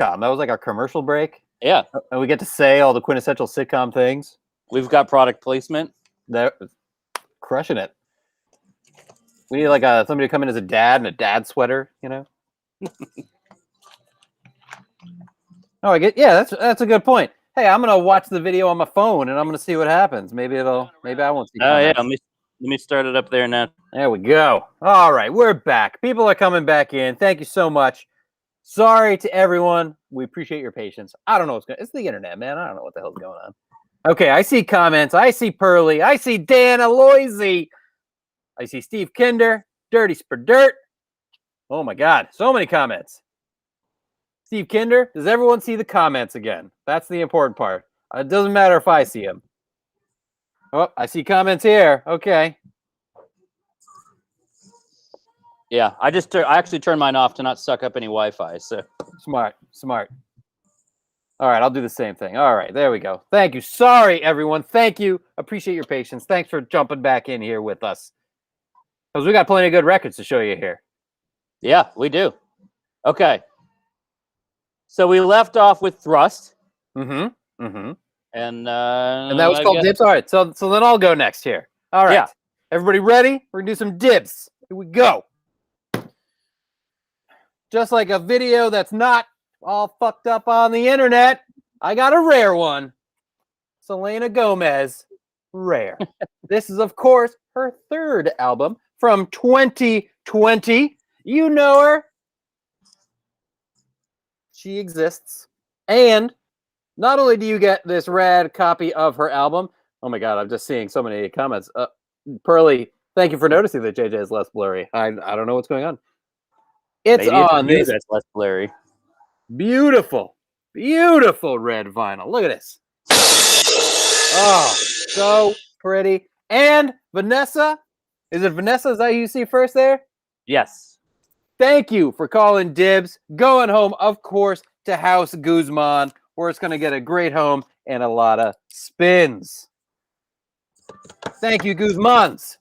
sitcom. That was like our commercial break. Yeah. And we get to say all the quintessential sitcom things. We've got product placement. They're crushing it. We need like somebody to come in as a dad in a dad sweater, you know? Oh, that's a good point. Hey, I'm gonna watch the video on my phone and I'm gonna see what happens. Maybe I won't see. Oh yeah, let me start it up there now. There we go. All right, we're back. People are coming back in. Thank you so much. Sorry to everyone. We appreciate your patience. I don't know what's going on. It's the internet, man. I don't know what the hell's going on. Okay, I see comments. I see Pearly. I see Dan Aloisi. I see Steve Kinder. Dirty Spur Dirt. Oh my God, so many comments. Steve Kinder, does everyone see the comments again? That's the important part. It doesn't matter if I see them. Oh, I see comments here. Okay. Yeah, I actually turned mine off to not suck up any Wi-Fi. So smart. All right, I'll do the same thing. All right, there we go. Thank you. Sorry, everyone. Thank you. Appreciate your patience. Thanks for jumping back in here with us. Because we got plenty of good records to show you here. Yeah, we do. Okay. So we left off with Thrust. And that was called Dibs. All right, so then I'll go next here. All right. Yeah. Everybody ready? We're going to do some dibs. Here we go. Just like a video that's not all fucked up on the internet, I got a rare one. Selena Gomez, Rare. This is, of course, her third album from 2020. You know her. She exists. And not only do you get this rad copy of her album, oh my God, I'm just seeing so many comments. Pearly, thank you for noticing that JJ is less blurry. I don't know what's going on. It's maybe on this. That's less blurry. Beautiful red vinyl. Look at this. Oh, so pretty. And Vanessa, is it Vanessa? Is that who you see first there? Yes. Thank you for calling dibs. Going home, of course, to House Guzman, where it's going to get a great home and a lot of spins. Thank you, Guzmans.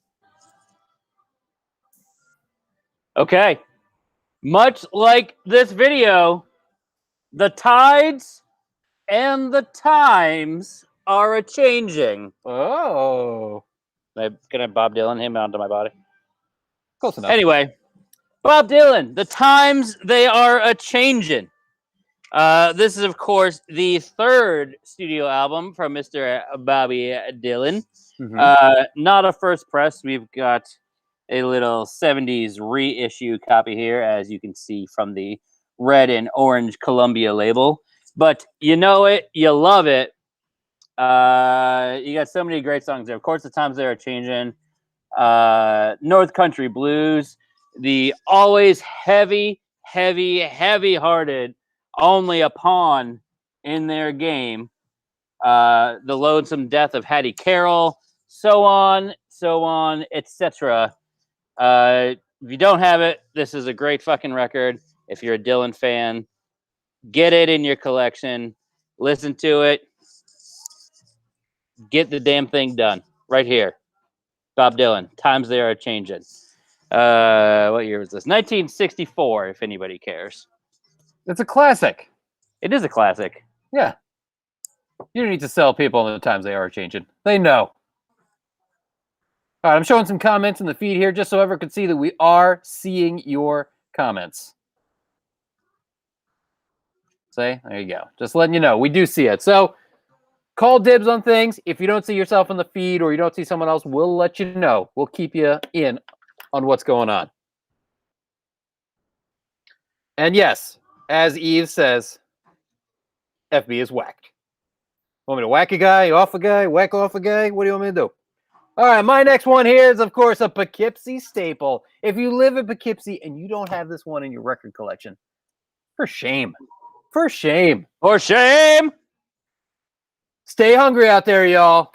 Okay. Much like this video, the tides and the times are a-changing. Oh. Can I Bob Dylan him onto my body? Close enough. Anyway, Bob Dylan, the times, they are a-changing. This is, of course, the third studio album from Mr. Bobby Dylan. Not a first press. We've got a little 70s reissue copy here, as you can see from the red and orange Columbia label. But you know it, you love it. You got so many great songs there. Of course, the times they are changing. North Country Blues, the always heavy-hearted, only a pawn in their game. The Lonesome Death of Hattie Carroll, so on, etc. If you don't have it, this is a great fucking record. If you're a Dylan fan, get it in your collection. Listen to it. Get the damn thing done. Right here. Bob Dylan. Times they are changing. What year was this? 1964, if anybody cares. It's a classic. It is a classic. Yeah. You don't need to sell people on the times they are changing. They know. All right, I'm showing some comments in the feed here just so everyone can see that we are seeing your comments. There you go. Just letting you know. We do see it. So call dibs on things. If you don't see yourself in the feed or you don't see someone else, we'll let you know. We'll keep you in on what's going on. And yes, as Eve says, FB is whacked. Want me to whack a guy, off a guy, whack off a guy? What do you want me to do? All right, my next one here is, of course, a Poughkeepsie staple. If you live in Poughkeepsie and you don't have this one in your record collection, for shame. For shame. For shame. Stay hungry out there, y'all.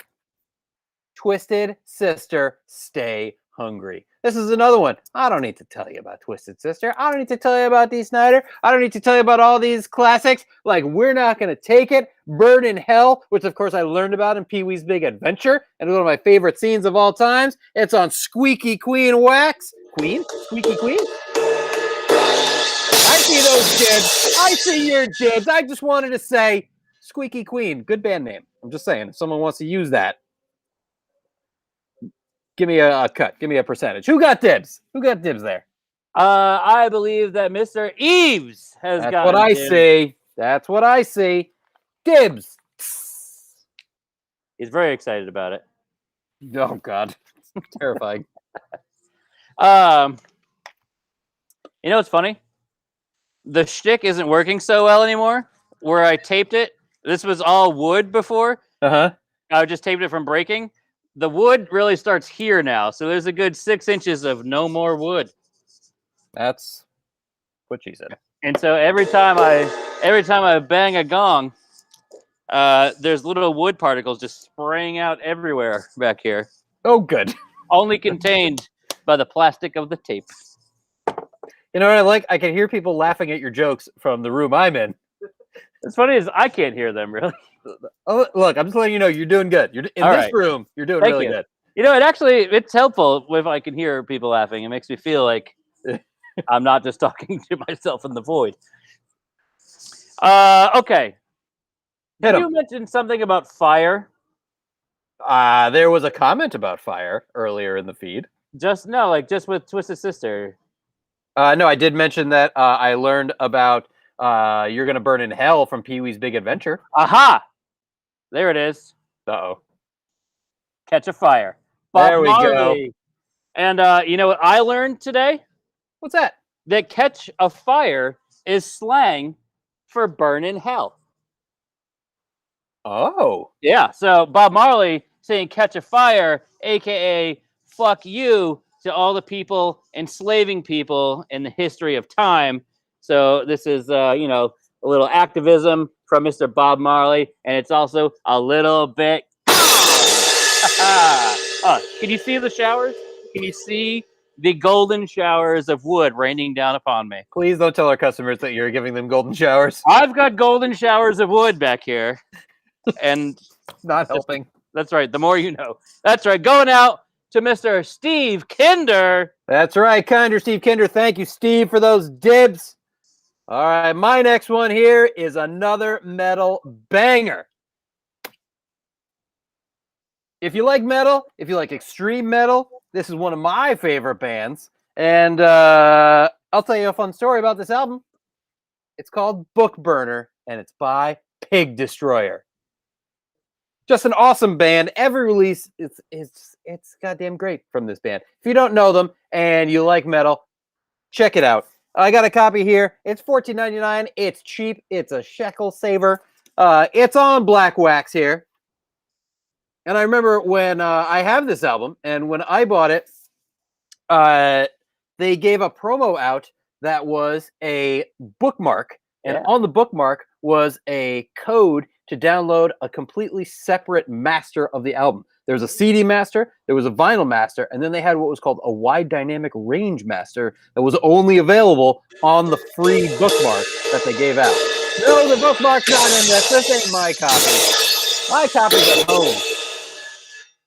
Twisted Sister, Stay Hungry. This is another one. I don't need to tell you about Twisted Sister. I don't need to tell you about Dee Snider. I don't need to tell you about all these classics like We're Not Gonna Take It, Bird in Hell, which of course I learned about in Pee-wee's Big Adventure, and one of my favorite scenes of all times. It's on Squeaky Queen Wax. Queen? Squeaky Queen? I see those dibs. I see your dibs. I just wanted to say Squeaky Queen. Good band name. I'm just saying. If someone wants to use that, give me a cut. Give me a percentage. Who got dibs? Who got dibs there? I believe that Mr. Eves has That's gotten what I dibs. see. That's what I see. Dibs. He's very excited about it. Oh, God. Terrifying. You know what's funny? The shtick isn't working so well anymore. Where I taped it, this was all wood before. Uh-huh. I just taped it from breaking. The wood really starts here now, so there's a good 6 inches of no more wood. That's what she said. And so every time I bang a gong, there's little wood particles just spraying out everywhere back here. Oh, good. Only contained by the plastic of the tape. You know what I like? I can hear people laughing at your jokes from the room I'm in. What's funny is I can't hear them really. Oh, look, I'm just letting you know you're doing good. You're in All this right. room. You're doing Thank really you. good. You know, it's helpful if I can hear people laughing. It makes me feel like I'm not just talking to myself in the void. Okay. Hit Did 'em. you mention something about fire? There was a comment about fire earlier in the feed. Just with Twisted Sister. No, I did mention that I learned about You're Gonna Burn in Hell from Pee-wee's Big Adventure. Aha! There it is. Uh-oh. Catch a Fire. There we go. Marley. And you know what I learned today? What's that? That catch a fire is slang for burn in hell. Oh. Yeah, so Bob Marley saying catch a fire, aka fuck you to all the people enslaving people in the history of time. So this is a little activism from Mr. Bob Marley, and it's also a little bit can you see the showers? Can you see the golden showers of wood raining down upon me? Please don't tell our customers that you're giving them golden showers. I've got golden showers of wood back here. And Not helping. That's right. The more you know. That's right. Going out to Mr. Steve Kinder. That's right. Kinder, Steve Kinder. Thank you, Steve, for those dibs. All right. My next one here is another metal banger. If you like metal, if you like extreme metal, this is one of my favorite bands. And I'll tell you a fun story about this album. It's called Book Burner, and it's by Pig Destroyer. Just an awesome band. Every release, it's goddamn great from this band. If you don't know them and you like metal, check it out. I got a copy here. It's $14.99. It's cheap. It's a shekel saver. It's on black wax here. And I remember when I have this album, and when I bought it, they gave a promo out that was a bookmark. And on the bookmark was a code to download a completely separate master of the album. There was a CD master, there was a vinyl master, and then they had what was called a wide dynamic range master that was only available on the free bookmark that they gave out. No, the bookmark's not in this. This ain't my copy. My copy's at home.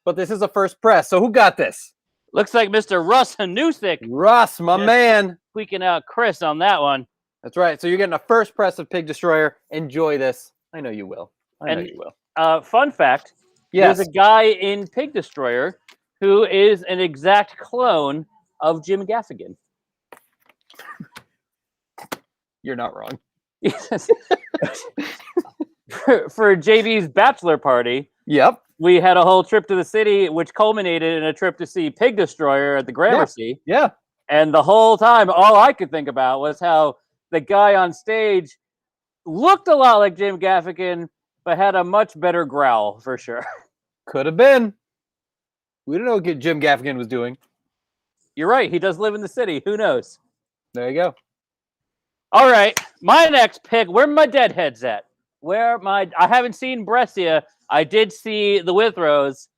But this is a first press. So who got this? Looks like Mr. Russ Hanusik. Russ, my man. Squeaking out Chris on that one. That's right. So you're getting a first press of Pig Destroyer. Enjoy this. I know you will. I know you will. Fun fact. Yes. There's a guy in Pig Destroyer who is an exact clone of Jim Gaffigan. You're not wrong. for JB's bachelor party. Yep. We had a whole trip to the city, which culminated in a trip to see Pig Destroyer at the Gramercy. Yeah. And the whole time, all I could think about was how the guy on stage looked a lot like Jim Gaffigan, but had a much better growl, for sure. Could have been. We don't know what Jim Gaffigan was doing. You're right. He does live in the city. Who knows? There you go. All right. My next pick, where my deadheads at? I haven't seen Brescia. I did see the Withrows,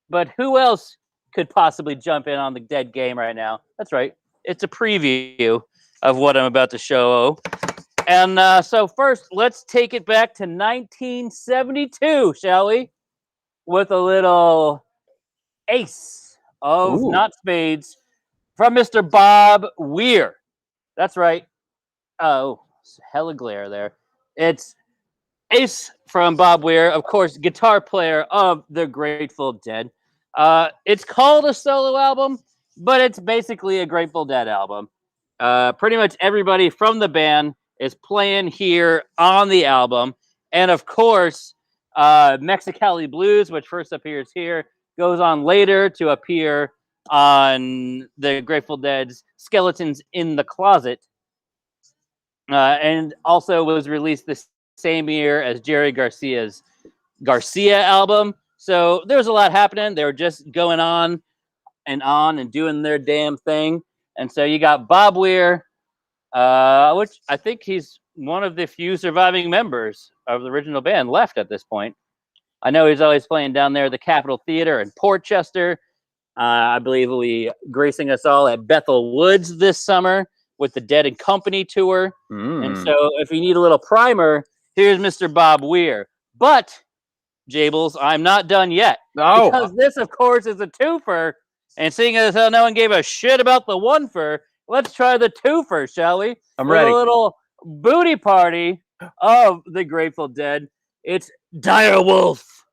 but who else could possibly jump in on the dead game right now? That's right. It's a preview of what I'm about to show. And so first, let's take it back to 1972, shall we? With a little ace of not spades from Mr. Bob Weir. That's right. Oh, hella glare there. It's Ace from Bob Weir, of course, guitar player of the Grateful Dead. It's called a solo album, but it's basically a Grateful Dead album. Pretty much everybody from the band is playing here on the album. And of course, Mexicali Blues, which first appears here, goes on later to appear on the Grateful Dead's Skeletons in the Closet. And also was released the same year as Jerry Garcia's Garcia album. So there was a lot happening. They were just going on and doing their damn thing. And so you got Bob Weir, which I think he's one of the few surviving members of the original band left at this point. I know he's always playing down there at the Capitol Theater in Portchester. I believe he'll be gracing us all at Bethel Woods this summer with the Dead and Company tour. And so if you need a little primer, here's Mr. Bob Weir. But, Jables, I'm not done yet. Oh. Because this, of course, is a twofer. And seeing as how no one gave a shit about the one-fer, let's try the twofer, shall we? I'm ready. A little booty party of the Grateful Dead. It's Dire Wolf.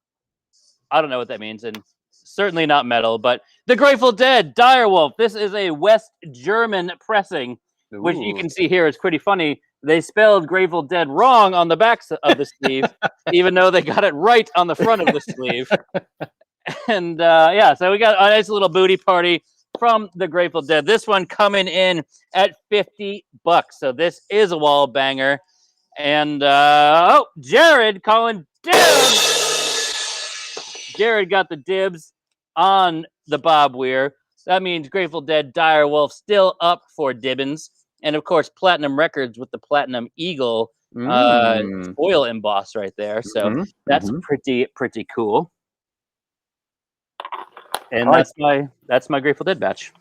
I don't know what that means, and certainly not metal, but the Grateful Dead, Dire Wolf. This is a West German pressing, which you can see here is pretty funny. They spelled Grateful Dead wrong on the back of the sleeve, even though they got it right on the front of the sleeve. And yeah, so we got a nice little booty party from the Grateful Dead. This one coming in at $50. So this is a wall banger. And oh, Jared calling dibs. Jared got the dibs on the Bob Weir. That means Grateful Dead, Dire Wolf still up for Dibbins. And of course, Platinum Records with the Platinum Eagle foil emboss right there. So that's pretty cool. And that's my Grateful Dead batch.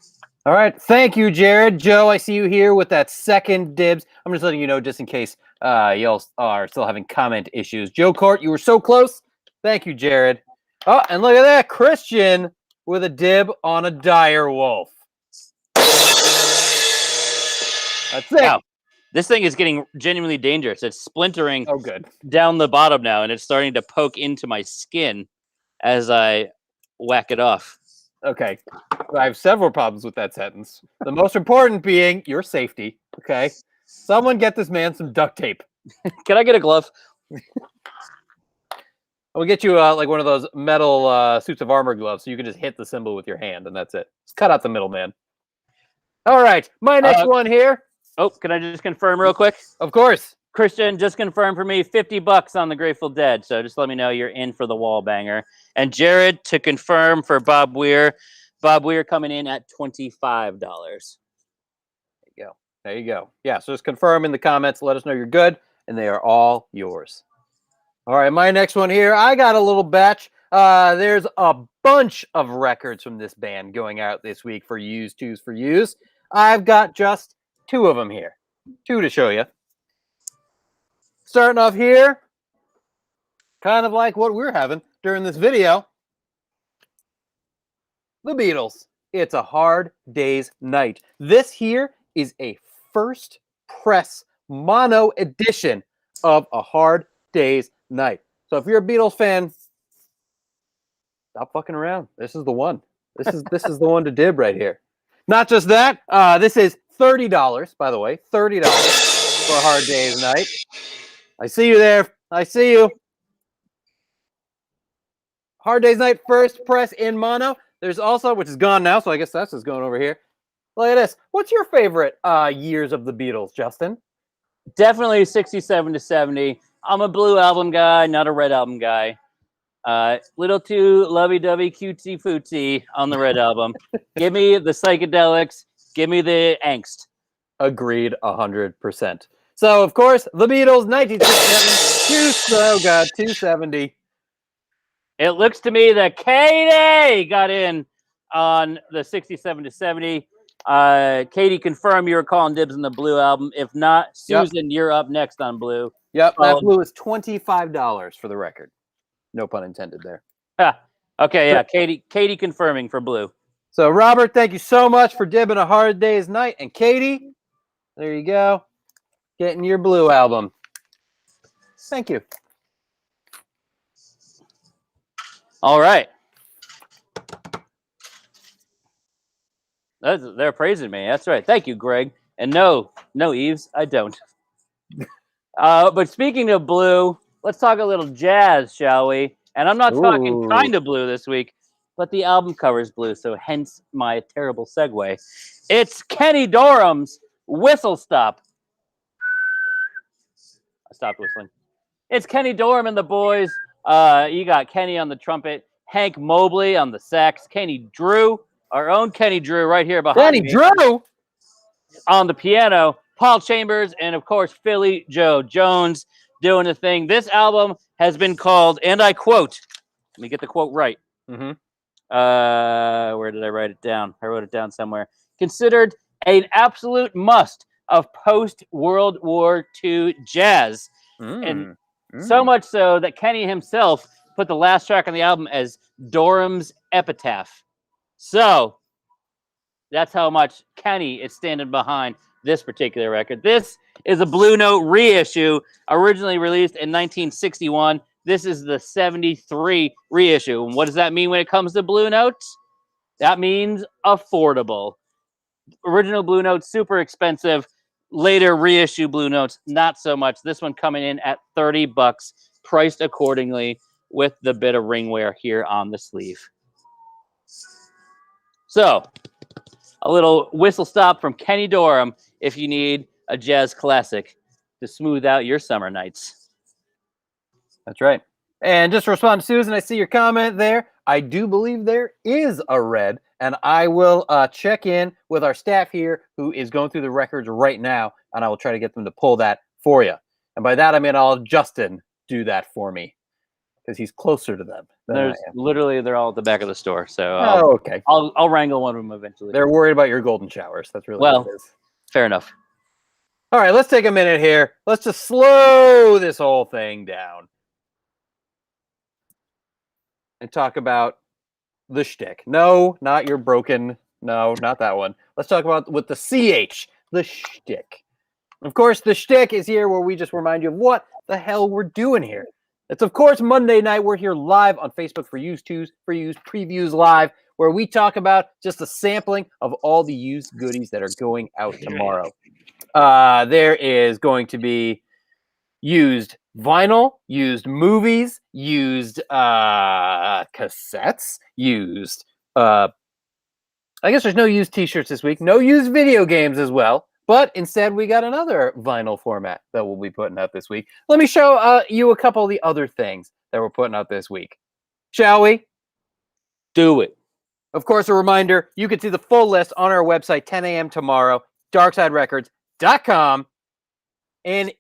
All right, thank you, Jared. Joe, I see you here with that second dibs. I'm just letting you know, just in case y'all are still having comment issues. Joe Court, you were so close. Thank you, Jared. Oh, and look at that, Christian with a dib on a Dire Wolf. That's it. Wow. This thing is getting genuinely dangerous. It's splintering down the bottom now, and it's starting to poke into my skin as I whack it off. Okay. I have several problems with that sentence. The most important being your safety. Okay. Someone get this man some duct tape. Can I get a glove? We'll get you like one of those metal suits of armor gloves so you can just hit the symbol with your hand, and that's it. Just cut out the middleman. All right. My next one here. Oh, can I just confirm real quick? Of course. Christian, just confirm for me $50 on the Grateful Dead. So just let me know you're in for the wall banger. And Jared, to confirm for Bob Weir. Bob Weir coming in at $25. There you go. There you go. Yeah, so just confirm in the comments. Let us know you're good, and they are all yours. All right, my next one here. I got a little batch. There's a bunch of records from this band going out this week for used, twos for use. I've got just two of them here. Two to show you. Starting off here, kind of like what we're having during this video. The Beatles. It's a Hard Day's Night. This here is a first press mono edition of A Hard Day's Night. So if you're a Beatles fan, stop fucking around. This is the one. This is the one to dib right here. Not just that. This is $30, by the way. $30 for A Hard Day's Night. I see you there. I see you. Hard Day's Night first press in mono. There's also, which is gone now, so I guess that's just going over here. Look at this. What's your favorite years of the Beatles, Justin? Definitely 67 to 70. I'm a blue album guy, not a red album guy. Little too lovey-dovey, cutesy-footsy on the red album. Give me the psychedelics. Give me the angst. Agreed 100%. So, of course, the Beatles, 1967, 270. It looks to me that Katie got in on the 67 to 70. Katie, confirm you were calling dibs on the blue album. If not, Susan, you're up next on blue. Yep, that blue is $25 for the record. No pun intended there. Okay, yeah, Katie confirming for blue. So, Robert, thank you so much for dibbing A Hard Day's Night. And Katie, there you go. getting your Blue album. Thank you. All right. They're praising me. That's right. Thank you, Greg. And no, Eves, I don't. But speaking of blue, let's talk a little jazz, shall we? And I'm not talking Ooh. kind of blue this week, but the album cover is blue, so hence my terrible segue. It's Kenny Dorham's Whistle Stop. I stopped whistling. It's Kenny Dorham and the boys. You got Kenny on the trumpet, Hank Mobley on the sax, Kenny Drew, our own Kenny Drew right here behind Danny me Drew on the piano, Paul Chambers, and of course, Philly Joe Jones doing the thing. This album has been called, and I quote, let me get the quote right. Mm-hmm. Where did I write it down? I wrote it down somewhere. Considered an absolute must of post-World War II jazz. And so much so that Kenny himself put the last track on the album as Dorham's epitaph. So that's how much Kenny is standing behind this particular record. This is a Blue Note reissue, originally released in 1961. This is the 73 reissue. And what does that mean when it comes to Blue Notes? That means affordable. Original Blue Notes, super expensive. Later reissue Blue Notes, not so much. This one coming in at $30, priced accordingly with the bit of ringware here on the sleeve. So, a little whistle stop from Kenny Dorham if you need a jazz classic to smooth out your summer nights. That's right. And just to respond to Susan, I see your comment there. I do believe there is a red, and I will check in with our staff here who is going through the records right now, and I will try to get them to pull that for you. And by that, I mean I'll have Justin do that for me because he's closer to them than I am. Literally, they're all at the back of the store, so okay. I'll wrangle one of them eventually. They're worried about your golden showers. That's really what it is. Fair enough. All right, let's take a minute here. Let's just slow this whole thing down and talk about the shtick. No, not your broken. No, not that one. Let's talk about with the CH, the shtick. Of course, the shtick is here where we just remind you of what the hell we're doing here. It's, of course, Monday night. We're here live on Facebook for Used Twos, for Used Previews Live, where we talk about just a sampling of all the used goodies that are going out tomorrow. There is going to be used vinyl, used movies, used cassettes, used I guess there's no used t-shirts this week, no used video games as well, but instead we got another vinyl format that we'll be putting out this week. Let me show you a couple of the other things that we're putting out this week. Shall we? Do it. Of course, a reminder, you can see the full list on our website, 10 a.m. tomorrow, darksiderecords.com. And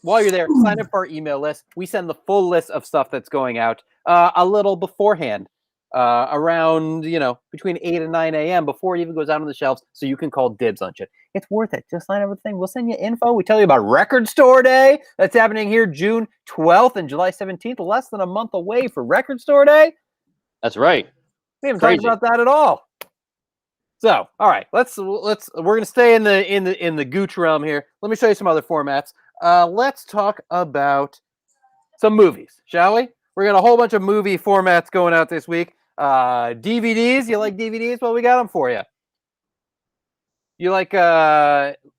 while you're there, sign up for our email list. We send the full list of stuff that's going out a little beforehand, around, between 8 and 9 a.m. before it even goes out on the shelves, so you can call dibs on shit. It's worth it. Just sign up for the thing. We'll send you info. We tell you about Record Store Day. That's happening here June 12th and July 17th, less than a month away for Record Store Day. That's right. We haven't talked about that at all. So, all right, we're gonna stay in the gooch realm here. Let me show you some other formats. Let's talk about some movies, shall we? We got a whole bunch of movie formats going out this week. DVDs, you like DVDs? Well, we got them for you. You like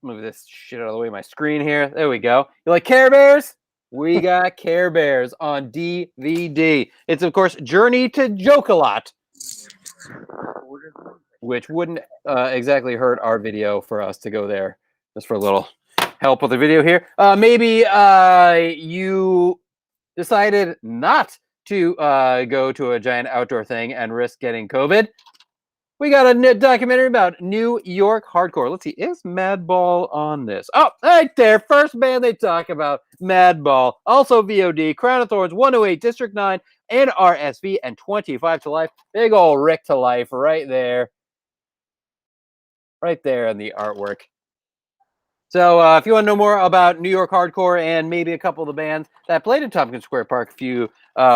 move this shit out of the way of my screen here. There we go. You like Care Bears? We got Care Bears on DVD. It's, of course, Journey to Joke-A-Lot, which wouldn't exactly hurt our video for us to go there just for a little help with the video here. Maybe you decided not to go to a giant outdoor thing and risk getting COVID. We got a documentary about New York hardcore. Let's see, is Madball on this? Oh, right there. First band they talk about, Madball. Also VOD, Crown of Thorns, 108, District 9, and RSV, and 25 to Life. Big ol' Rick to Life right there. Right there in the artwork. So if you want to know more about New York hardcore and maybe a couple of the bands that played in Tompkins Square Park a few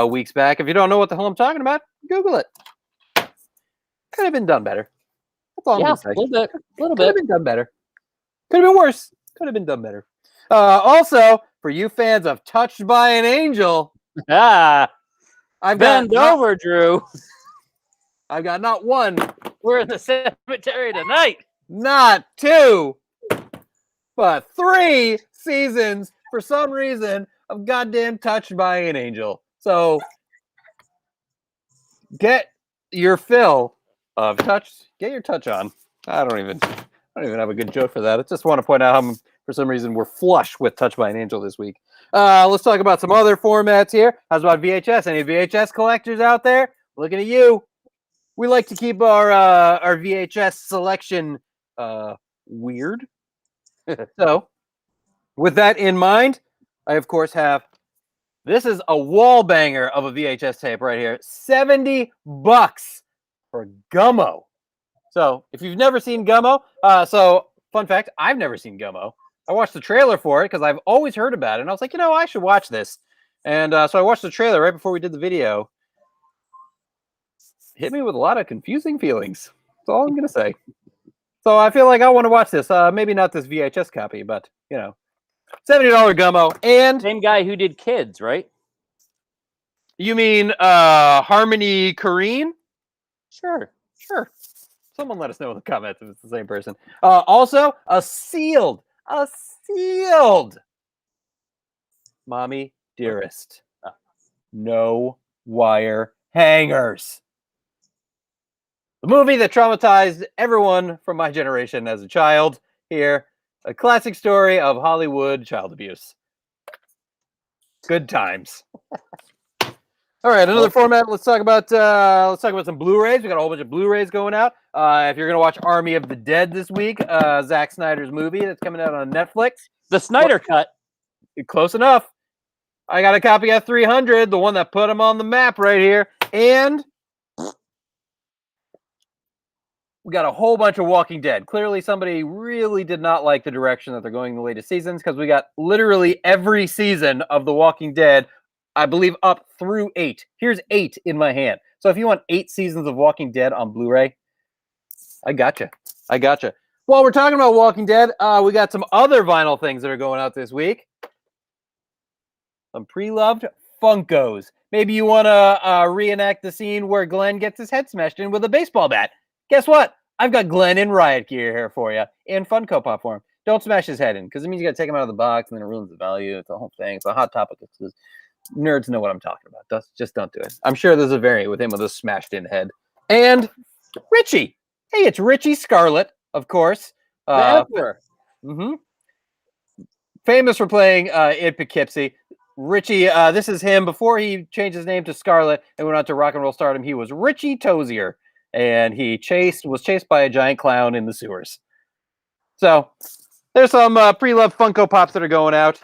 weeks back, if you don't know what the hell I'm talking about, Google it. Could have been done better. That's all I'm gonna say. A little bit. Could have been done better. Could have been worse. Could have been done better. Also, for you fans of Touched by an Angel, Ah, I've bend over, Drew. I've got not one, We're in the cemetery tonight. not two, but 3 seasons for some reason of goddamn Touched by an Angel. So get your fill of touch. Get your touch on. I don't even have a good joke for that. I just want to point out how for some reason we're flush with Touched by an Angel this week. Let's talk about some other formats here. How's about VHS? Any VHS collectors out there? Looking at you. We like to keep our VHS selection weird. So, with that in mind, I of course have. This is a wall banger of a VHS tape right here. $70 for Gummo. So if you've never seen Gummo, so fun fact, I've never seen Gummo. I watched the trailer for it because I've always heard about it. And I was like, I should watch this. And so I watched the trailer right before we did the video. Hit me with a lot of confusing feelings. That's all I'm going to say. So I feel like I want to watch this. Maybe not this VHS copy, but, $70 Gummo. And Same guy who did Kids, right? you mean Harmony Korine? Sure. Someone let us know in the comments if it's the same person. Also, a sealed Mommy Dearest. No wire hangers. The movie that traumatized everyone from my generation as a child here. A classic story of Hollywood child abuse. Good times. All right, another format. Let's talk about some Blu-rays. We got a whole bunch of Blu-rays going out. If you're gonna watch Army of the Dead this week, Zack Snyder's movie that's coming out on Netflix. The Snyder Cut. Close enough. I got a copy of 300, the one that put him on the map right here, and we got a whole bunch of Walking Dead. Clearly, somebody really did not like the direction that they're going in the latest seasons because we got literally every season of The Walking Dead, I believe, up through 8. Here's 8 in my hand. So if you want 8 seasons of Walking Dead on Blu-ray, I gotcha. While we're talking about Walking Dead, we got some other vinyl things that are going out this week. Some pre-loved Funkos. Maybe you want to reenact the scene where Glenn gets his head smashed in with a baseball bat. Guess what? I've got Glenn in riot gear here for you in Funko Pop form. Don't smash his head in because it means you got to take him out of the box and then it ruins the value. It's a whole thing. It's a hot topic. Nerds know what I'm talking about. Just don't do it. I'm sure there's a variant with him with a smashed in head. And Richie. Hey, it's Richie Scarlet, of course. The Emperor. Famous for playing in Poughkeepsie. Richie, this is him before he changed his name to Scarlet and went on to rock and roll stardom. He was Richie Tozier, and he was chased by a giant clown in the sewers. So there's some pre-loved Funko Pops that are going out.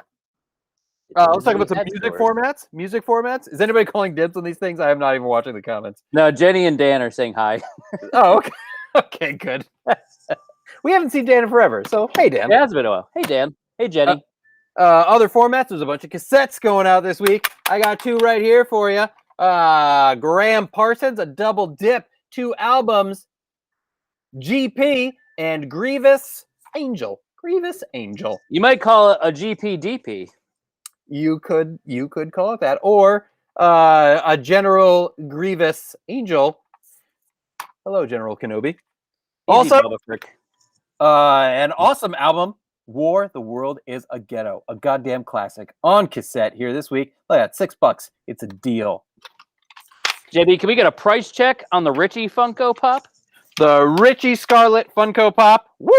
Let's talk about some music formats. Is anybody calling dibs on these things? I am not even watching the comments. No, Jenny and Dan are saying hi. Oh, okay. Okay, good. We haven't seen Dan in forever, so hey, Dan. Yeah, it's been a while. Hey, Dan. Hey, Jenny. Other formats, there's a bunch of cassettes going out this week. I got 2 right here for you. Graham Parsons, a double dip, 2 albums, GP and Grievous Angel. You might call it a GPDP. You could call it that, or a General Grievous Angel. Hello, General Kenobi. Also, an awesome album, War, the World is a Ghetto, a goddamn classic on cassette here this week. Look at that, $6. It's a deal. JB, can we get a price check on the Richie Funko Pop? The Richie Scarlet Funko Pop. Woo!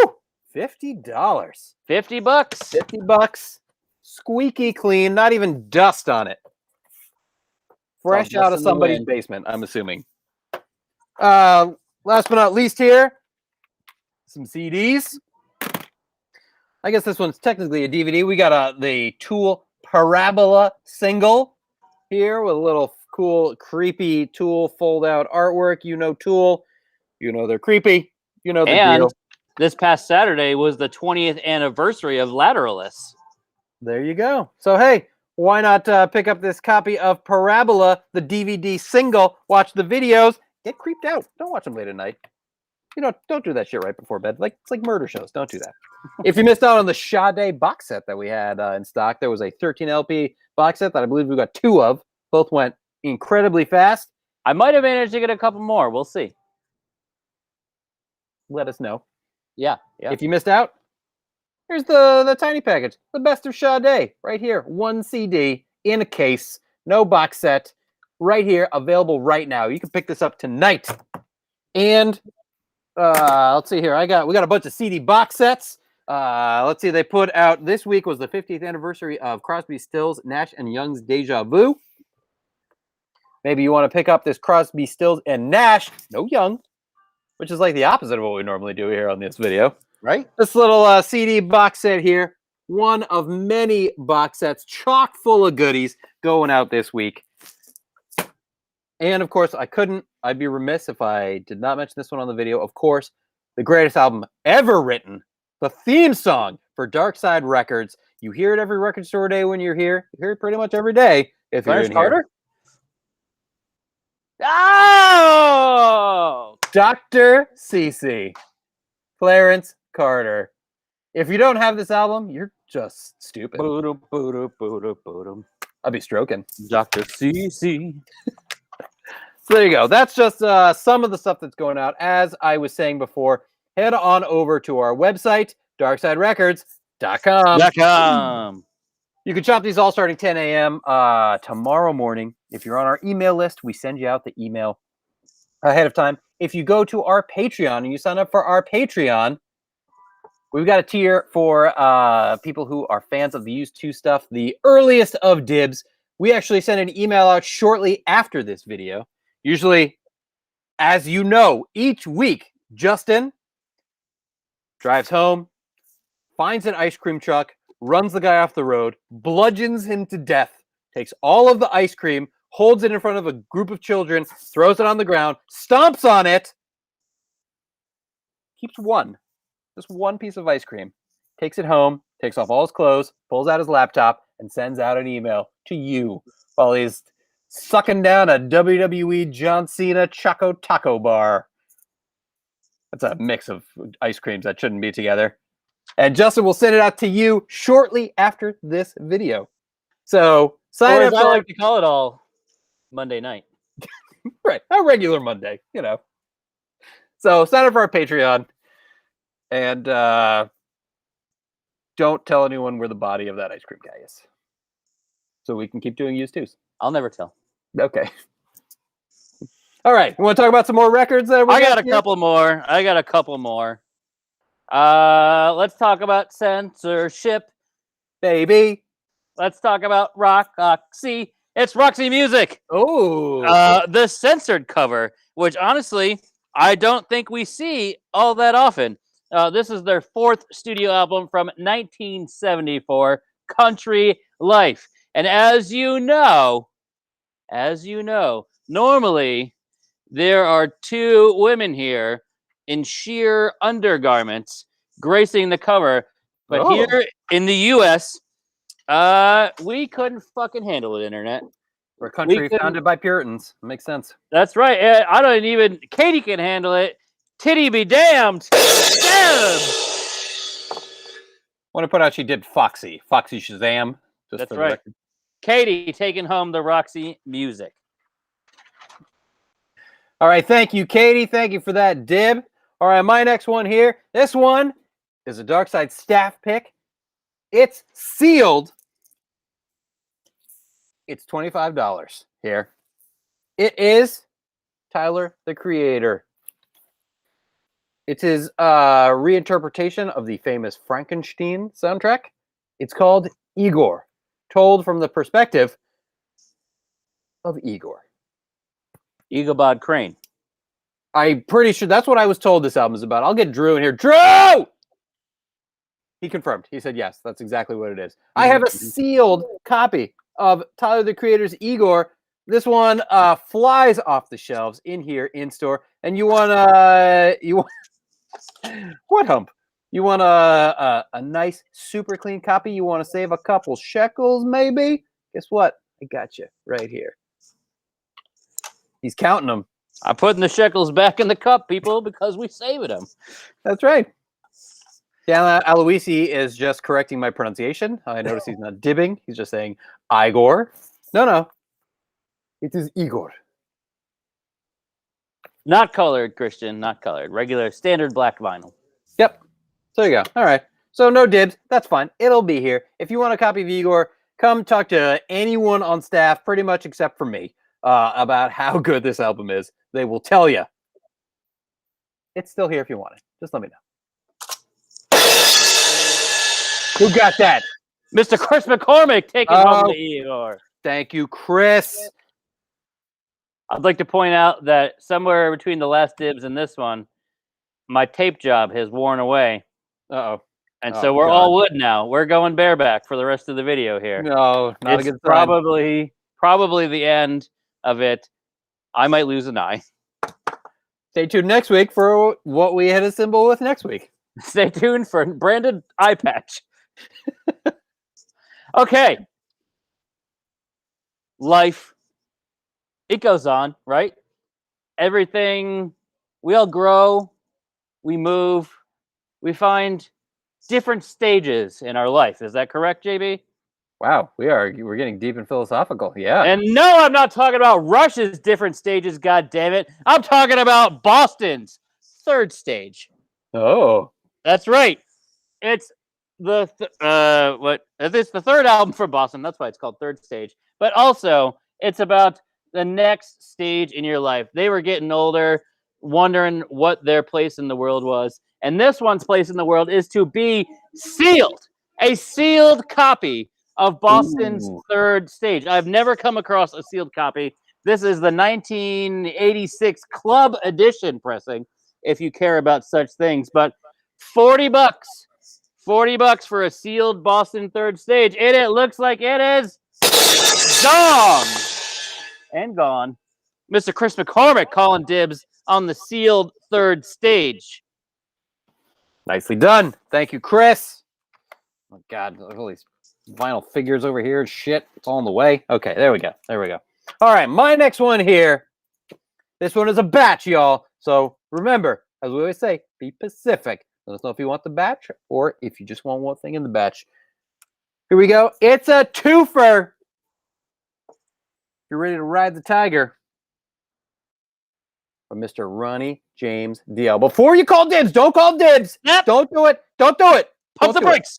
$50. $50. $50. Squeaky clean, not even dust on it. Fresh out of somebody's basement, I'm assuming. Last but not least here, some CDs. I guess this one's technically a DVD. We got the Tool Parabola single here with a little cool, creepy Tool fold-out artwork. You know Tool. You know they're creepy. You know the deal. This past Saturday was the 20th anniversary of Lateralis. There you go. So, hey, why not pick up this copy of Parabola, the DVD single, watch the videos, get creeped out. Don't watch them late at night. don't do that shit right before bed. Like it's like murder shows. Don't do that. If you missed out on the Sade box set that we had in stock, there was a 13 LP box set that I believe we got 2 of. Both went incredibly fast. I might have managed to get a couple more. We'll see. Let us know. Yeah. If you missed out, here's the tiny package. The best of Sade right here. 1 CD in a case. No box set. Right here. Available right now. You can pick this up tonight. And let's see here. We got a bunch of CD box sets. Let's see. They put out this week was the 50th anniversary of Crosby, Stills, Nash and Young's Deja Vu. Maybe you want to pick up this Crosby, Stills and Nash, no Young, which is like the opposite of what we normally do here on this video. Right? This little CD box set here, one of many box sets chock full of goodies going out this week. And of course, I'd be remiss if I did not mention this one on the video. Of course, the greatest album ever written, the theme song for Darkside Records. You hear it every record store day when you're here. You hear it pretty much every day if you're in here. Oh! Dr. CC, Clarence Carter. If you don't have this album, you're just stupid. I'll be stroking. Dr. CC. So there you go. That's just some of the stuff that's going out. As I was saying before, head on over to our website, darksiderecords.com. You can shop these all starting 10 a.m. Tomorrow morning. If you're on our email list, we send you out the email ahead of time. If you go to our Patreon and you sign up for our Patreon, we've got a tier for people who are fans of the Used 2 stuff, the earliest of dibs. We actually send an email out shortly after this video. Usually, as you know, each week, Justin drives home, finds an ice cream truck, runs the guy off the road, bludgeons him to death, takes all of the ice cream, holds it in front of a group of children, throws it on the ground, stomps on it, keeps just one piece of ice cream, takes it home, takes off all his clothes, pulls out his laptop, and sends out an email to you while he's sucking down a WWE John Cena Choco Taco Bar. That's a mix of ice creams that shouldn't be together. And Justin will send it out to you shortly after this video. So sign up. I like to call it all Monday night. Right. A regular Monday, So sign up for our Patreon. And don't tell anyone where the body of that ice cream guy is. So we can keep doing Used 2s. I'll never tell. Okay. All right. You want to talk about some more records? I got a couple more. Let's talk about censorship, baby. Let's talk about Roxy. It's Roxy Music. Oh. The censored cover, which honestly, I don't think we see all that often. This is their 4th studio album from 1974, Country Life. And as you know, normally there are 2 women here in sheer undergarments gracing the cover. But here in the U.S., we couldn't fucking handle it, internet. We're a country founded by Puritans. Makes sense. That's right. I don't even... Katie can handle it. Titty be damned. Damn! Want to put out she did Foxy Shazam. That's right. Katie taking home the Roxy Music. All right, thank you, Katie. Thank you for that dib. All right, my next one here. This one is a Darkside staff pick. It's sealed. It's $25 here. It is Tyler, the Creator. It's his reinterpretation of the famous Frankenstein soundtrack. It's called Igor, told from the perspective of Igor. Igobod Crane. I'm pretty sure that's what I was told this album is about. I'll get Drew in here. Drew! He confirmed. He said, yes, that's exactly what it is. I have a sealed copy of Tyler, the Creator's Igor. This one flies off the shelves in here in store. And you want what hump? You want a nice, super clean copy? You want to save a couple shekels, maybe? Guess what? I got you right here. He's counting them. I'm putting the shekels back in the cup, people, because we saved them. That's right. Dan Aloisi is just correcting my pronunciation. I notice he's not dibbing. He's just saying Igor. No. It is Igor. Not colored, Christian. Not colored. Regular, standard black vinyl. Yep. So there you go. All right. So no dibs. That's fine. It'll be here. If you want a copy of Igor, come talk to anyone on staff, pretty much except for me, about how good this album is. They will tell you. It's still here if you want it. Just let me know. Who got that? Mr. Chris McCormick taking home the Igor. Thank you, Chris. I'd like to point out that somewhere between the last dibs and this one, my tape job has worn away. Uh-oh. And so we're all wood now. We're going bareback for the rest of the video here. No, not a good sign. Probably the end of it. I might lose an eye. Stay tuned next week for what we had a symbol with next week. Stay tuned for branded eye patch. Okay. Life. It goes on, right? Everything. We all grow. We move. We find different stages in our life. Is that correct, JB? Wow, we're getting deep and philosophical. Yeah. And no, I'm not talking about Rush's different stages, god damn it. I'm talking about Boston's third stage. Oh. That's right. It's the it's the third album for Boston. That's why it's called Third Stage. But also, it's about the next stage in your life. They were getting older, wondering what their place in the world was. And this one's place in the world is to be sealed. A sealed copy of Boston's third stage. I've never come across a sealed copy. This is the 1986 Club Edition pressing, if you care about such things. But $40. $40 for a sealed Boston third stage. And it looks like it is gone. And gone. Mr. Chris McCormick calling dibs on the sealed third stage. Nicely done. Thank you, Chris. Oh, my God. Look at all these vinyl figures over here. Shit. It's all in the way. Okay, there we go. There we go. All right, my next one here. This one is a batch, y'all. So remember, as we always say, be Pacific. Let us know if you want the batch or if you just want one thing in the batch. Here we go. It's a twofer. You're ready to ride the tiger. From Mr. Ronnie James Dio. Before you call dibs, don't call dibs. Yep. Don't do it. Don't do it. Pump the brakes.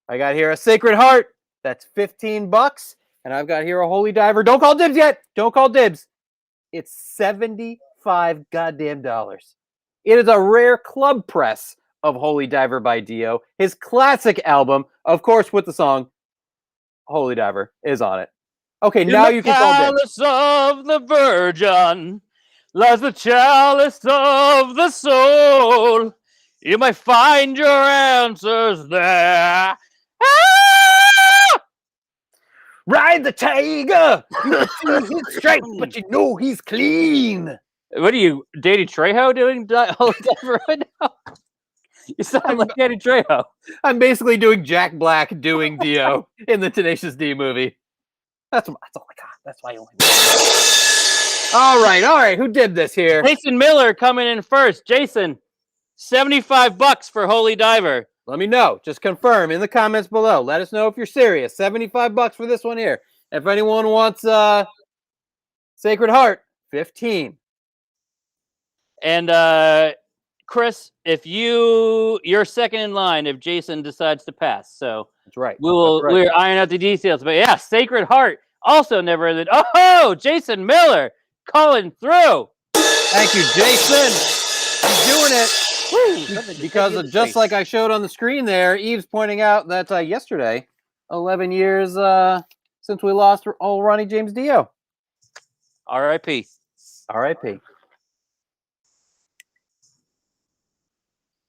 I got here a Sacred Heart. That's $15. And I've got here a Holy Diver. Don't call dibs yet. Don't call dibs. It's 75 goddamn dollars. It is a rare club press of Holy Diver by Dio. His classic album, of course, with the song Holy Diver is on it. Okay, now you can call dibs. The chalice of the Virgin lies the chalice of the soul. You may find your answers there. Ah! Ride the tiger. You can see his strength, but you know he's clean. What are you, Danny Trejo doing Holy Diver right now? You sound like Danny Trejo. I'm basically doing Jack Black doing Dio in the Tenacious D movie. That's all I got. That's why I only. All right. Who did this here? Jason Miller coming in first. Jason, $75 for Holy Diver. Let me know. Just confirm in the comments below. Let us know if you're serious. $75 for this one here. If anyone wants Sacred Heart, $15. And Chris, if you're second in line if Jason decides to pass. So that's right. We're iron out the details. But yeah, Sacred Heart also never ended. Oh, Jason Miller calling through. Thank you, Jason. He's doing it. Because of, just like I showed on the screen there, Eve's pointing out that yesterday, 11 years since we lost old Ronnie James Dio. R.I.P. R.I.P.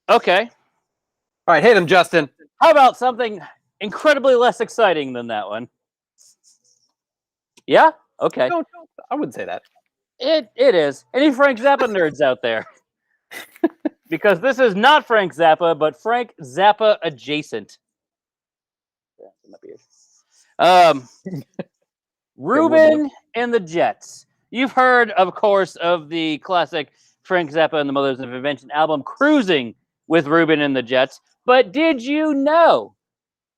Okay. All right, hit him, Justin. How about something incredibly less exciting than that one? Yeah? Okay. No, I wouldn't say that. It is. Any Frank Zappa nerds out there? Because this is not Frank Zappa, but Frank Zappa adjacent. Reuben and the Jets. You've heard, of course, of the classic Frank Zappa and the Mothers of Invention album, Cruising with Reuben and the Jets. But did you know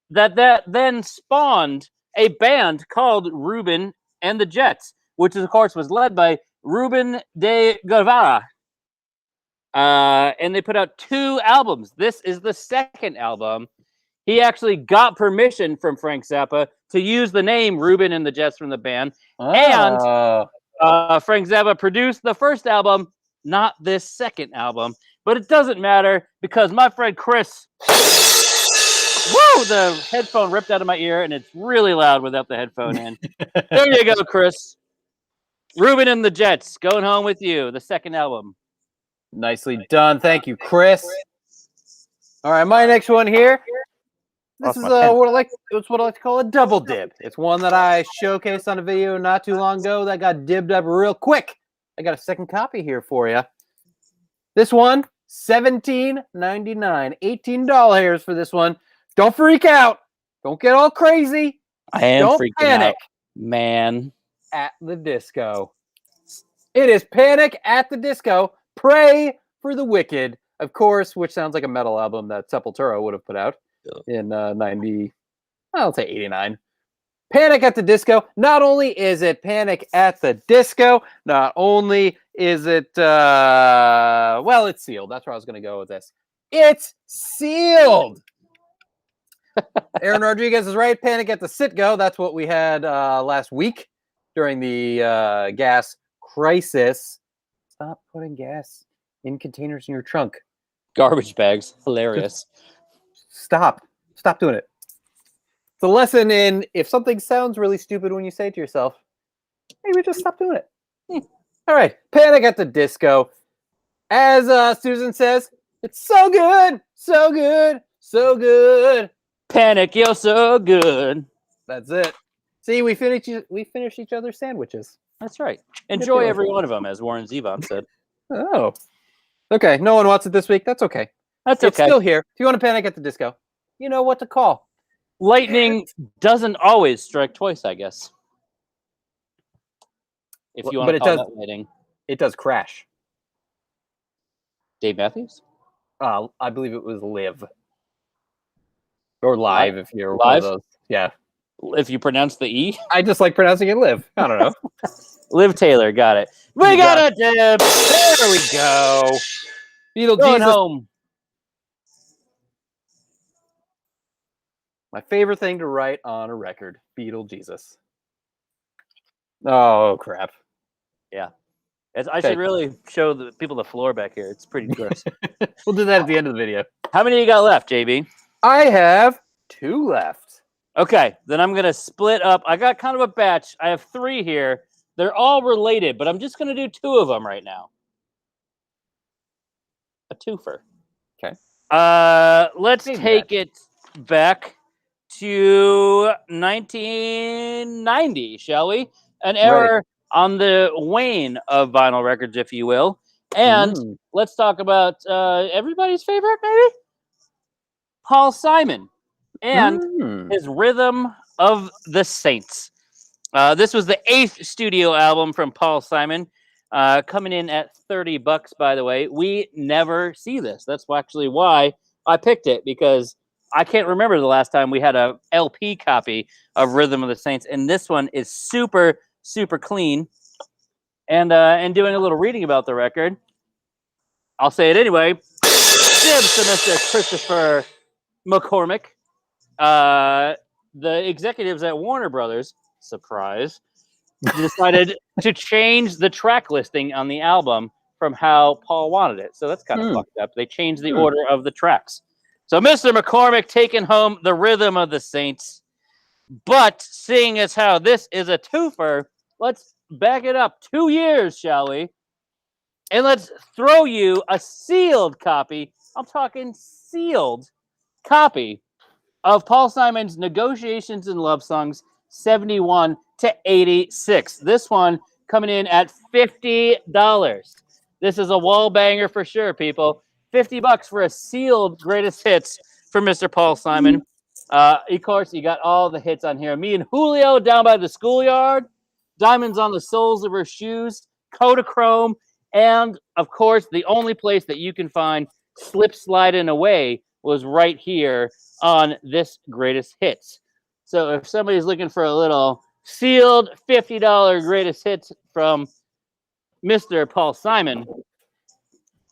that then spawned a band called Reuben and the Jets, which, of course, was led by Reuben de Guevara. And they put out 2 albums. This is the second album. He actually got permission from Frank Zappa to use the name Reuben and the Jets from the band. And Frank Zappa produced the first album, not this second album. But it doesn't matter because my friend Chris... Woo! The headphone ripped out of my ear, and it's really loud without the headphone in. There you go, Chris. Reuben and the Jets, Going Home with You, the second album. Nicely done. Thank you, Chris. All right, my next one here. This is what I like to call a double dib. It's one that I showcased on a video not too long ago that got dibbed up real quick. I got a second copy here for you. This one, $17.99, $18 for this one. Don't freak out. Don't get all crazy. I am Don't freaking panic. out, man. At the disco. It is Panic at the Disco. Pray for the Wicked, of course, which sounds like a metal album that Sepultura would have put out in 90, I'll say 89. Panic at the Disco. Not only is it Panic at the Disco, not only is it, well, it's sealed. That's where I was going to go with this. It's sealed. Aaron Rodriguez is right. Panic at the Citgo. That's what we had last week during the gas crisis. Stop putting gas in containers in your trunk. Garbage bags. Hilarious. Stop doing it. It's a lesson in if something sounds really stupid when you say it to yourself, maybe just stop doing it. All right. Panic at the Disco. As Susan says, it's so good. So good. So good. Panic, you're so good. That's it. See, we finish each other's sandwiches. That's right. Enjoy every one of them, as Warren Zevon said. Oh. Okay. No one wants it this week. That's okay. That's It's okay. still here. If you want to Panic at the Disco, you know what to call. Lightning doesn't always strike twice, I guess. If you want to call that lightning. It does crash. Dave Matthews? I believe it was Live. Or Live, if you're Live? one of those. Yeah. If you pronounce the E? I just like pronouncing it Live. I don't know. Liv Taylor, got it. We got a dip. There we go. Beatles Going Jesus. home. My favorite thing to write on a record. Beatle Jesus. Oh, crap. Yeah. I should really show the people the floor back here. It's pretty gross. We'll do that at the end of the video. How many you got left, JB? I have 2 left. Okay, then I'm going to split up. I got kind of a batch. I have 3 here. They're all related, but I'm just going to do 2 of them right now. A twofer. Okay. Let's take it back to 1990, shall we? An era on the wane of vinyl records, if you will. And let's talk about everybody's favorite, maybe? Paul Simon and his Rhythm of the Saints. This was the 8th studio album from Paul Simon, coming in at $30, by the way. We never see this. That's actually why I picked it, because I can't remember the last time we had a LP copy of Rhythm of the Saints, and this one is super, super clean. And doing a little reading about the record, I'll say it anyway. Dibs to Mr. Christopher McCormick. The executives at Warner Brothers, surprise, decided to change the track listing on the album from how Paul wanted it. So that's kind of fucked up. They changed the order of the tracks. So Mr. McCormick taking home the Rhythm of the Saints. But seeing as how this is a twofer, let's back it up 2 years, shall we? And let's throw you a sealed copy. I'm talking sealed copy of Paul Simon's Negotiations and Love Songs 71 to 86. This one coming in at $50. This is a wall banger for sure, people. $50 for a sealed greatest hits for Mr. Paul Simon. Of course, you got all the hits on here. Me and Julio down by the schoolyard. diamonds on the soles of her shoes, Kodachrome, and of course, the only place that you can find Slip Sliding Away was right here on this greatest hits. So if somebody's looking for a little sealed $50 greatest hits from Mr. Paul Simon,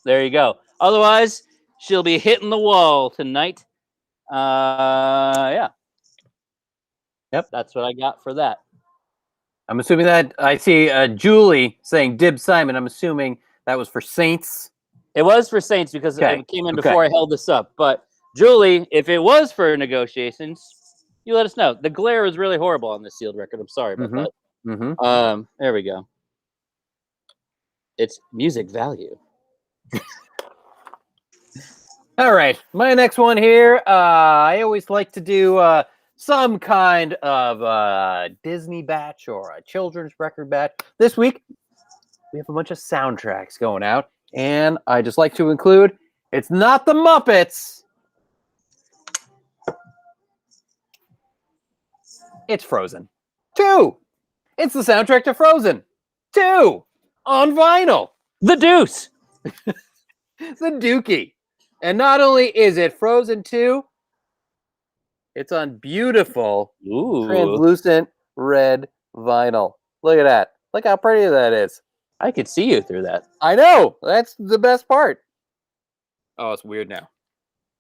there you go. Otherwise, she'll be hitting the wall tonight. Yeah. Yep. That's what I got for that. I'm assuming that I see Julie saying Dib Simon. I'm assuming that was for Saints. It was for Saints because Okay. it came in before I held this up. But Julie, if it was for negotiations, you let us know. The glare is really horrible on this sealed record. I'm sorry about that. Mm-hmm. There we go. It's music value. All right. My next one here. I always like to do some kind of Disney batch or a children's record batch. This week, we have a bunch of soundtracks going out, and I just like to include, it's not the Muppets. It's Frozen 2. It's the soundtrack to Frozen 2 on vinyl. The Deuce. The Dookie. And not only is it Frozen 2, it's on beautiful translucent red vinyl. Look at that. Look how pretty that is. I could see you through that. I know. That's the best part. Oh, it's weird now.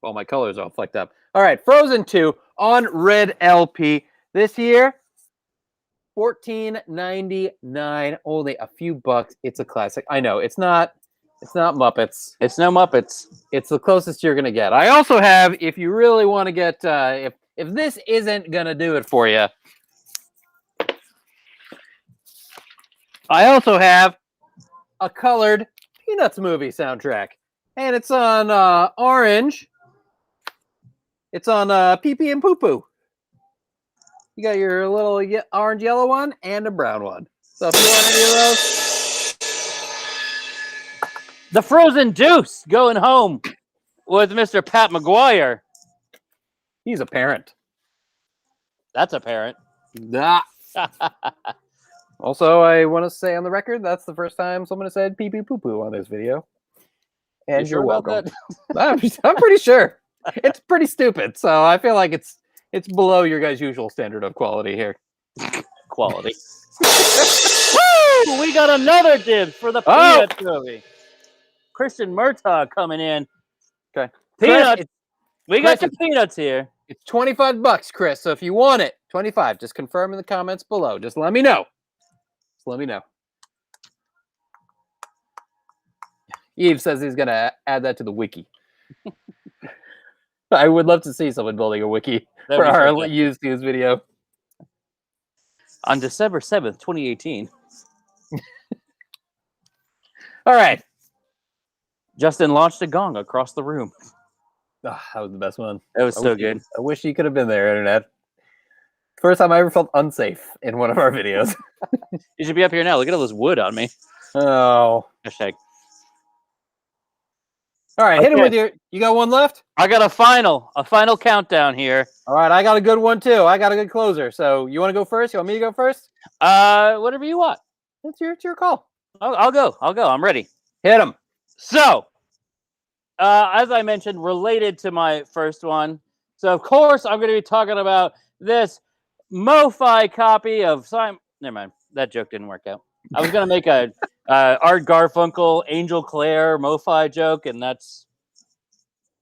All my colors all flecked up. All right, Frozen 2 on red LP. This year, $14.99, only a few bucks. It's a classic. I know it's not Muppets. It's no Muppets. It's the closest you're gonna get. I also have, if you really want to get, if this isn't gonna do it for you, I also have a colored Peanuts movie soundtrack, and it's on orange. It's on Pee Pee and Poo Poo. You got your little orange yellow one and a brown one. So if you want any of those, The Frozen Deuce going home with Mr. Pat McGuire. he's a parent. That's a parent. Nah. Also, I want to say on the record, that's the first time someone has said pee pee poo poo on this video. And You sure you're about welcome. I'm pretty sure. It's pretty stupid, so I feel like it's below your guys' usual standard of quality here. Quality. Woo! We got another dibs for the Peanuts movie. Christian Murtaugh coming in. Okay. Peanuts. We got Chris, some peanuts here. It's $25, Chris. So if you want it, 25. Just confirm in the comments below. Just let me know. Just let me know. Eve says he's gonna add that to the wiki. I would love to see someone building a wiki for our used video. On December 7th, 2018. All right. Justin launched a gong across the room. Oh, that was the best one. That was so good. I wish you could have been there, Internet. First time I ever felt unsafe in one of our videos. You should be up here now. Look at all this wood on me. Oh. Hashtag. All right, hit him with your. You got one left? I got a final countdown here. All right, I got a good one too. I got a good closer. So you want to go first? You want me to go first? Whatever you want. It's your call. I'll go. I'm ready. Hit him. So, as I mentioned, related to my first one. So, of course, I'm going to be talking about this MoFi copy of Simon. Never mind. That joke didn't work out. I was going to make a Art Garfunkel, Angel Clare MoFi joke, and that's,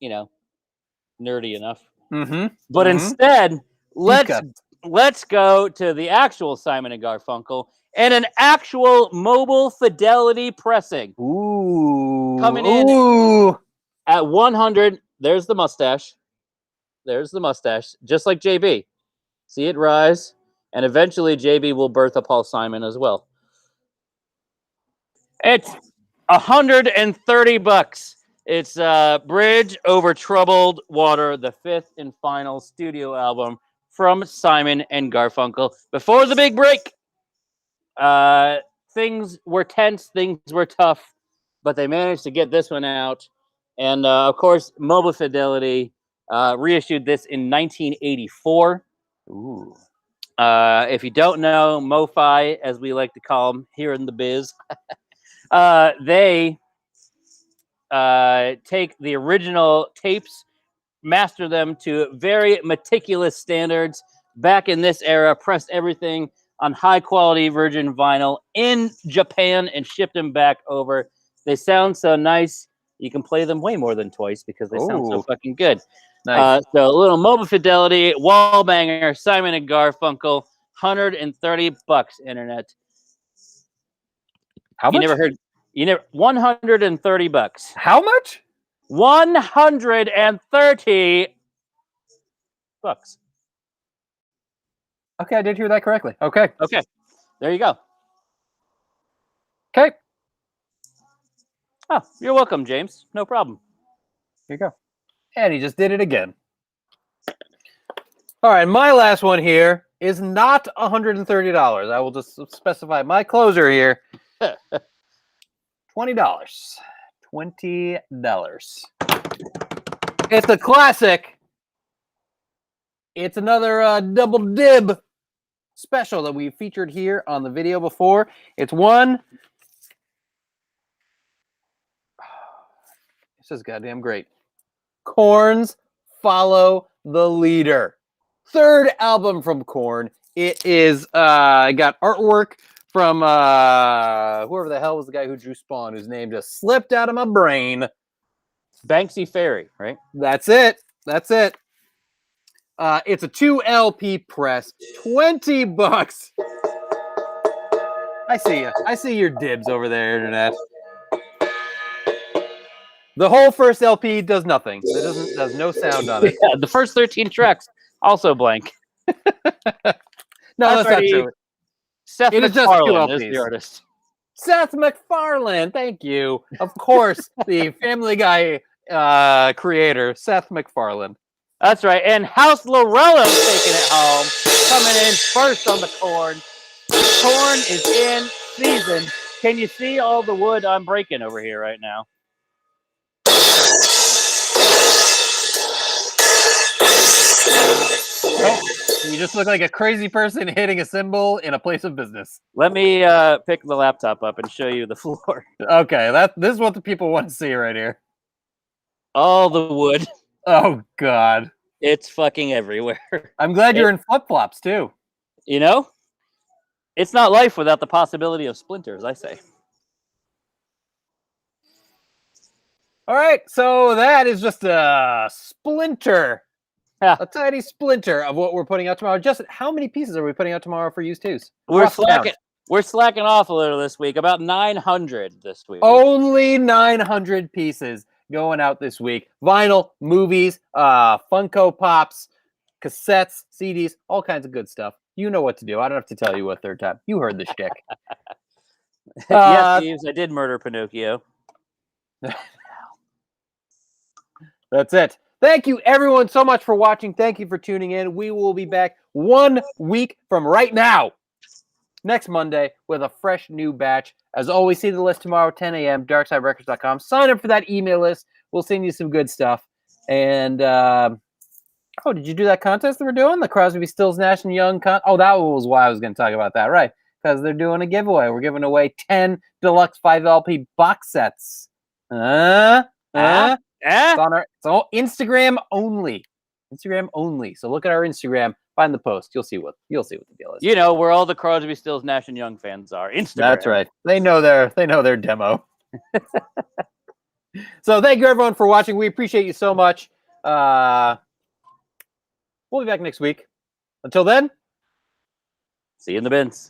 nerdy enough. Mm-hmm. But instead, let's go to the actual Simon and Garfunkel and an actual mobile fidelity pressing. Ooh. Coming in at 100. There's the mustache. Just like JB. See it rise. And eventually JB will birth a Paul Simon as well. It's $130. It's Bridge Over Troubled Water, the fifth and final studio album from Simon and Garfunkel. Before the big break, things were tense, things were tough, but they managed to get this one out. And, of course, Mobile Fidelity reissued this in 1984. Ooh. If you don't know, MoFi, as we like to call them here in the biz, they take the original tapes, master them to very meticulous standards. Back in this era, pressed everything on high quality virgin vinyl in Japan and shipped them back over. They sound so nice. You can play them way more than twice because they sound so Ooh. fucking good. Nice. So a little mobile fidelity, wall banger, Simon and Garfunkel, $130, internet. How You much? never heard? You never? $130. How much? $130. Okay, I did hear that correctly. Okay. Okay, there you go. Okay. Oh, you're welcome, James. No problem. Here you go. And he just did it again. All right, my last one here is not $130. I will just specify my closer here. $20. $20. It's a classic. It's another double dib special that we featured here on the video before. It's one. This is goddamn great. Korn's Follow the Leader. Third album from Korn. It is got artwork from whoever the hell was the guy who drew Spawn, whose name just slipped out of my brain. Banksy Ferry, right? That's it. That's it. It's a 2 LP press. $20. I see you. I see your dibs over there, internet. The whole first LP does nothing. It does no sound on it. Yeah, the first 13 tracks also blank. No, that's not true. Seth It is just two MacFarlane is LPs. the artist. Seth MacFarlane, thank you. Of course, the Family Guy creator, Seth MacFarlane. That's right. And House Lorella's taking it home, coming in first on the Korn. Korn is in season. Can you see all the wood I'm breaking over here right now? Oh, you just look like a crazy person hitting a cymbal in a place of business. Let me pick the laptop up and show you the floor. Okay, this is what the people want to see right here. All the wood. Oh, God. It's fucking everywhere. I'm glad you're in flip-flops, too. You know? It's not life without the possibility of splinters, I say. All right, so that is just a splinter. Yeah. A tiny splinter of what we're putting out tomorrow. Just how many pieces are we putting out tomorrow for used twos? We're slacking off a little this week. About 900 this week. Only 900 pieces going out this week. Vinyl, movies, Funko Pops, cassettes, CDs, all kinds of good stuff. You know what to do. I don't have to tell you a third time. You heard the shtick. Yes, Steves, I did murder Pinocchio. That's it. Thank you, everyone, so much for watching. Thank you for tuning in. We will be back 1 week from right now, next Monday, with a fresh new batch. As always, see the list tomorrow, 10 a.m., darksiderecords.com. Sign up for that email list. We'll send you some good stuff. And, oh, did you do that contest that we're doing? The Crosby, Stills, Nash & Young Oh, that was why I was going to talk about that, right? Because they're doing a giveaway. We're giving away 10 deluxe 5 LP box sets. It's all Instagram only. Instagram only. So look at our Instagram, find the post. You'll see what the deal is. You know where all the Crosby, Stills, Nash & Young fans are. Instagram. That's right. They know their demo. So thank you everyone for watching. We appreciate you so much. We'll be back next week. Until then, see you in the bins.